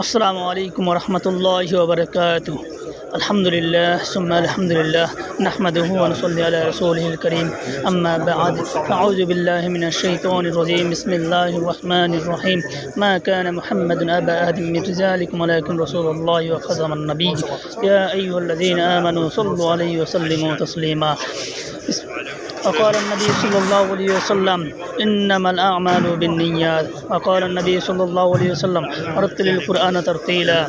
আসসালামু আলাইকুম ওয়া রাহমাতুল্লাহি ওয়া বারাকাতুহু। আলহামদুলিল্লাহ সুম্মা আলহামদুলিল্লাহ নাহমাদুহু ওয়া নুসাল্লি আলা রাসূলিহিল কারীম আম্মা বা'দ ফাআউযু বিল্লাহি মিনাশ শাইতানির রাজীম বিসমিল্লাহির রাহমানির রাহিম মা কানা মুহাম্মাদুন আবা আহাদিন মিন রিজালিকুম ওয়ালাকিন রাসূলুল্লাহি ওয়া খাতামান নাবিয়্যিন ইয়া আইয়ুহাল্লাযীনা আমানু সাল্লু আলাইহি ওয়া সাল্লিমু তাসলিমা। وقال النبي صلى الله عليه وسلم إنما الأعمال بالنيات وقال النبي صلى الله عليه وسلم رتل القرآن ترتيلا।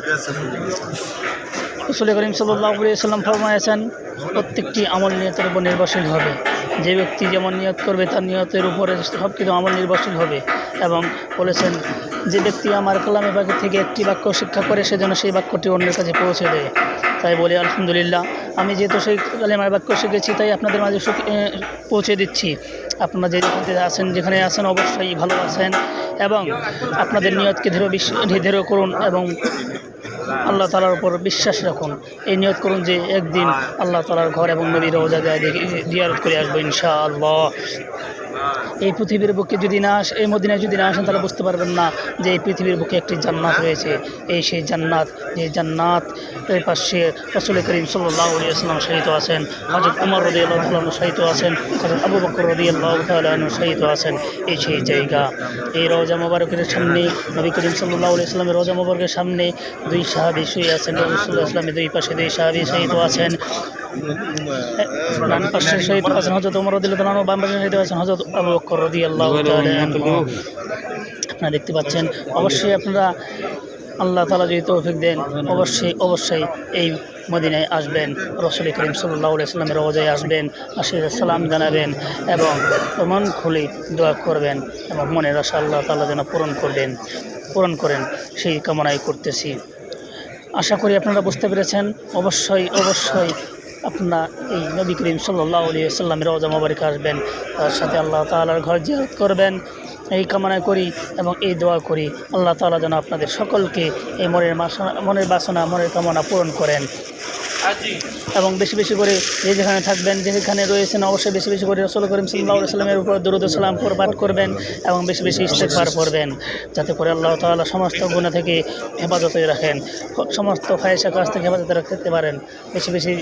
রাসূল করিম সাল্লাল্লাহু আলাইহি ওয়াসাল্লাম ফরমায়েছেন, প্রত্যেকটি আমল নিয়তের উপর নির্ভরশীল হবে। যে ব্যক্তি যেমন নিয়ত করবে তার নিয়তের উপরে সব কিছু আমল নির্ভরশীল হবে। এবং বলেছেন, যে ব্যক্তি আমার কালামে পাক থেকে একটি বাক্য শিক্ষা করে সে যেন সেই বাক্যটি অন্যের কাছে পৌঁছে দেয়। তাই বলি আলহামদুলিল্লাহ, আমি যেহেতু সেই কালেমার বাক্য শিখেছি তাই আপনাদের মাঝে পৌঁছে দিচ্ছি। আপনারা যেখানে আছেন অবশ্যই ভালো আছেন এবং আপনাদের নিয়তকে দৃঢ় করুন এবং আল্লাহ তাআলার উপর বিশ্বাস রাখুন। এই নিয়ত করুন যে একদিন আল্লাহ তাআলার ঘর এবং নবীর রওজা জিয়ারত করে আসবো ইনশাআল্লাহ। এই পৃথিবীর বুকে যদি না এই মদিনায় যদি না আসেন তাহলে বুঝতে পারবেন না যে এই পৃথিবীর বুকে একটি জান্নাত রয়েছে। সেই জান্নাত, যে জান্নাত এর পাশে রাসূল করিম সাল্লাল্লাহু আলাইহি ওয়াসাল্লাম শায়িত আছেন, হযরত ওমর রাদিয়াল্লাহু তাআলা আনহু শায়িত আছেন, হযরত আবু বকর রাদিয়াল্লাহু তাআলা আনহু শায়িত আছেন। সেই জায়গা, এই রওজা মুবারকের সামনে, নবী করিম সাল্লাল্লাহু আলাইহি ওয়াসাল্লামের রওজা মুবারকের সামনে দুই সাহাবী শুয়ে আছেন। রাসূলুল্লাহ সাল্লাল্লাহু আলাইহি ওয়াসাল্লামের দুই পাশে দুই সাহাবী শায়িত আছেন। ডান পাশে শায়িত আছেন হযরত ওমর রাদিয়াল্লাহু তাআলা আনহু, বাম পাশে শায়িত আছেন হযরত আবু বকর রাদিয়াল্লাহু তাআলা আনহু। আপনারা দেখতে পাচ্ছেন। অবশ্যই আপনারা আল্লাহ তাআলা যদি তৌফিক দেন অবশ্যই এই মদিনায় আসবেন, রাসূল করিম সাল্লাল্লাহু আলাইহি ওয়াসাল্লামের রওজায় আসবেন, আসে সালাম জানাবেন এবং মন খুলে দোয়া করবেন এবং মনের আশা আল্লাহ তাআলা যেন পূরণ করেন সেই কামনাই করতেছি। আশা করি আপনারা বুঝতে পেরেছেন। অবশ্যই আপনারা এই নবী করিম সাল্লাল্লাহু আলাইহি ওয়াসাল্লামের রওজা মুবারকে আসবেন, তার সাথে আল্লাহ তাআলার ঘর জিয়ারত করবেন। এই কামনা করি এবং এই দোয়া করি আল্লাহ তাআলা যেন আপনাদের সকলকে এই মনের বাসনা মনের কামনা পূরণ করেন। এবং বেশি বেশি করে যেখানে থাকবেন, যেখানে রয়েছেন অবশ্যই বেশি বেশি করে রাসূল করিম সাল্লাল্লাহু আলাইহি ওয়াসাল্লামের উপর দরুদ ও সালাম পাঠ করবেন এবং বেশি বেশি ইস্তেগফার করবেন, যাতে করে আল্লাহ তাআলা সমস্ত গুনাহ থেকে হেফাজতে রাখেন, সমস্ত ফাহিশা কাজ থেকে হেফাজতে রাখতে পারেন। বেশি বেশি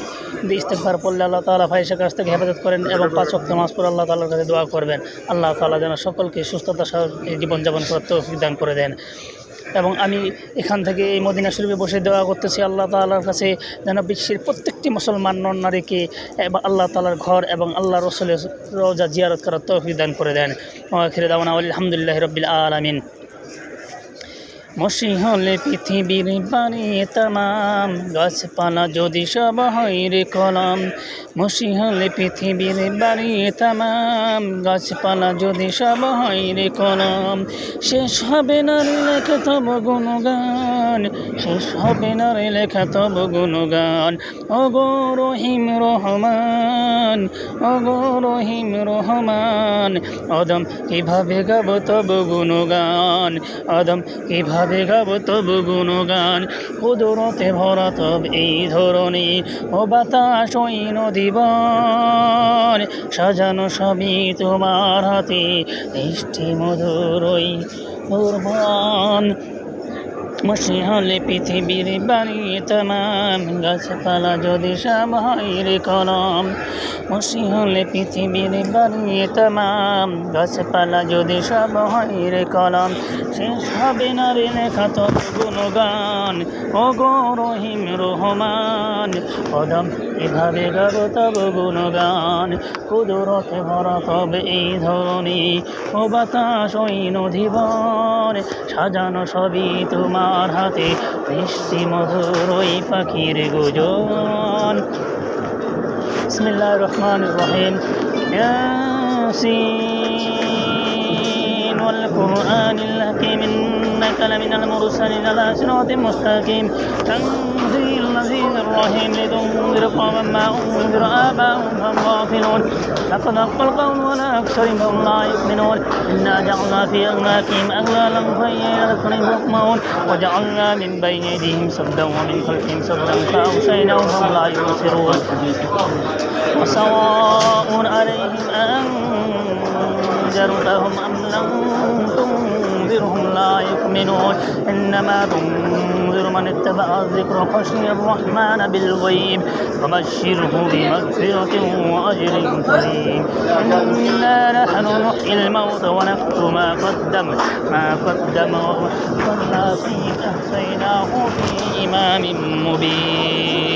ইস্তেগফার পড়লে আল্লাহ তাআলা ফাহিশা কাজ থেকে হেফাজত করেন এবং 5 ওয়াক্ত নামাজ পড়ে আল্লাহ তাআলার কাছে দোয়া করবেন। আল্লাহ তাআলা যেন সকলকে সুস্থতা সহ জীবনযাপন করার তৌফিক দান করে দেন। এবং আমি এখান থেকে এই মদিনা শরীফে বসে দোয়া করতেছি আল্লাহ তাআলার কাছে যেন বিশ্বের প্রত্যেকটি মুসলমান নারীকে আল্লাহ তাআলার ঘর এবং আল্লাহ রাসূলের রওজা জিয়ারত করার তৌফিক দান করে দেন। আখির দাওয়ানা আলহামদুলিল্লাহি রাব্বিল আলামিন। মসিহলে পৃথিবীর পানি তামাম, গাছপালা যদি সব হয় রে কলম। মসিহলে পৃথিবীর বাড়ি তামাম, গাছপালা যদি সব হয় রে কলম। শেষ হবে না রে লেখা তব গুণগান, শেষ হবে না রে লেখা তব গুণগান। ওগো রহিম রহমান, ওগো রহিম রহমান, অদম কিভাবে গাব তব গুণগান, অদম কিভাবে গাব তব গুণগান। কুদরতে ভরা তব এই ধরনী, ও বাতাস ওই নদীবন, সাজানো সবই তোমার হাতে, মিষ্টি মধুর ওই কুরবান। মসিহলে পৃথিবীর বাড়ি তামাম, গাছপালা যদি সব হয় রে কলম। মসিহলে পৃথিবীর বাড়ি তামাম, গাছপালা যদি সব হয় রে কলম। শেষ হবে না রে লেখা তব গুণগান, ওগো রহিম রহমান, কদম এভাবে গাব তব গুণগান। কুদরতে ভরা তব এই ধরনী, ও বাতাস ওই নদীবন, সাজানো সবই তোমার হাতে, মিষ্টি মধুর ওই পাখির গুজন। বিসমিল্লাহির রহমানির রহিম। ইয়াসিন ওয়াল কুরআনিল হাকীম ইন্নাকা লামিনাল মুরসালিন আলা সিরাতিম মুস্তাকিম। তানজিলুল আজিজির রহিম লিতুনজিরা কওমান মা উনজিরা আবাহুম ফাহুম গাফিলুন। লাকাদ হাক্কাল কওলু আলা আকসারিহিম লা ইউমিনুন। ইন্না জা'alna ফি আ'নাকিহিম আগলাlan ফাহিya ইলা al-azqani yuhma'un ওয়া জা'alna মিন বাইনি আইদিহিম সাদ্দান ওয়া মিন খালফিহিম সাদ্দান ফাআগশায়নাহুম ফাহুম লা ইউবসিরুন। ওয়া সাওয়াউন আলাইহিম আনজারতাহুম আম লাম تنذرهم لا يؤمنون إنما تنذر من اتبع الذكر وخشي الرحمن بالغيب فبشره بمغفرة وأجر كريم إنا نحن نحيي الموت ونكتب ما قدم وأحصينا فيه أحصيناه في إمام مبين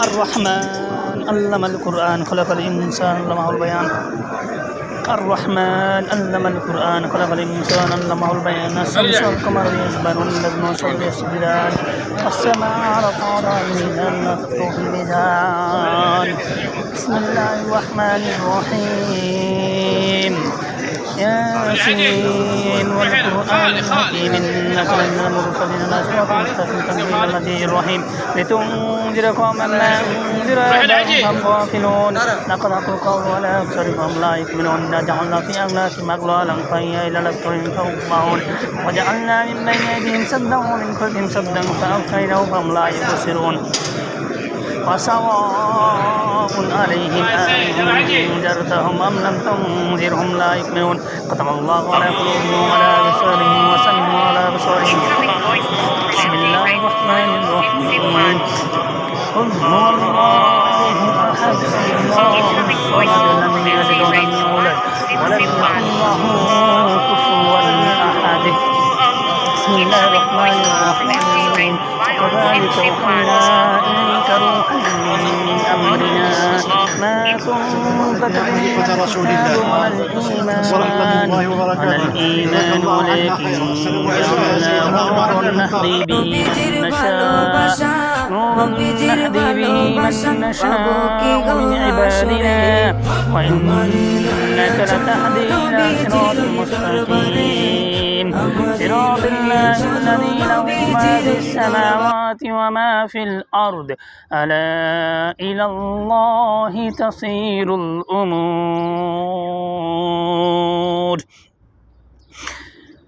الرحمن علم القرآن خلق الإنسان علمه البيان الرحمن علم القرآن خلق الإنسان علمه البيان الشمس والقمر يسبحان والنجم والشجر يسجدان والسماء رفعها الميزان لا تطغوا في الميزان بسم الله الرحمن الرحيم ياسين والقرآن الحكيم إنك لمن المرسلين على صراط مستقيم تنزيل العزيز الرحيم لتنذر قوما ما أنذر آباؤهم غافلون لقد حق القول على أكثرهم لا يؤمنون إنا جعلنا في أعناقهم أغلالا فهي إلى الأذقان فهم مقمحون وجعلنا من بين أيديهم سدا ومن خلفهم سدا فأغشيناهم فهم لا يبصرون وسواء عليهم أنذرتهم أم لم تنذرهم لا يؤمنون ختم الله على قلوبهم وعلى أبصارهم وسمعهم وعلى أبصارهم بسم الله الرحمن الرحيم قل هو الله أحد الله الصمد لم يلد ولم يولد ولم يكن له كفوا أحد بسم الله الرحمن الرحيم وكذلك أوحينا إليك روحا من أمرنا ما كنت تدري ما الكتاب ولا الإيمان ولكن جعلناه نورا نهدي به من نشاء من عبادنا وإنك لتهدي إلى صراط مستقيم صراط الله الذي له ما في السماوات وما في الأرض ألا إلى الله تصير الأمور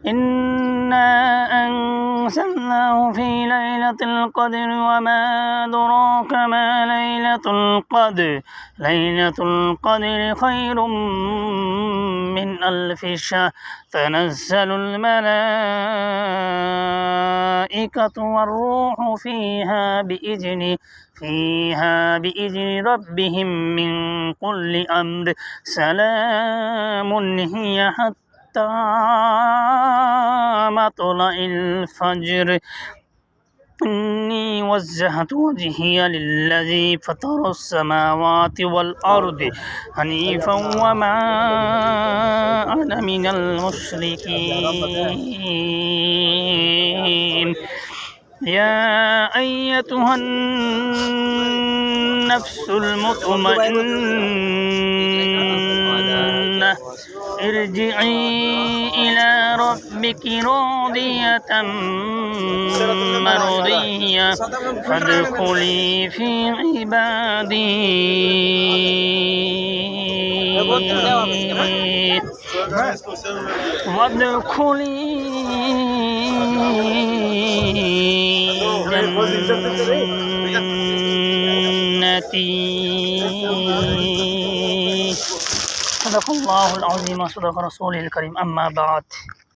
إنا أنزلناه في ليلة القدر وما أدراك ما ليلة القدر ليلة القدر خير من ألف شهر تنزل الملائكة والروح فيها بإذن ربهم من كل أمر سلام هي حتى مطلع الفجر إني وجهت وجهي للذي فطر السماوات والأرض حنيفا وما أنا من المشركين يا أيتها النفس المطمئنة ارجعي إلى ربك راضية مرضية فادخلي في عبادي وادخلي جنتي صدق الله العظيم وصدق رسوله الكريم أما بعد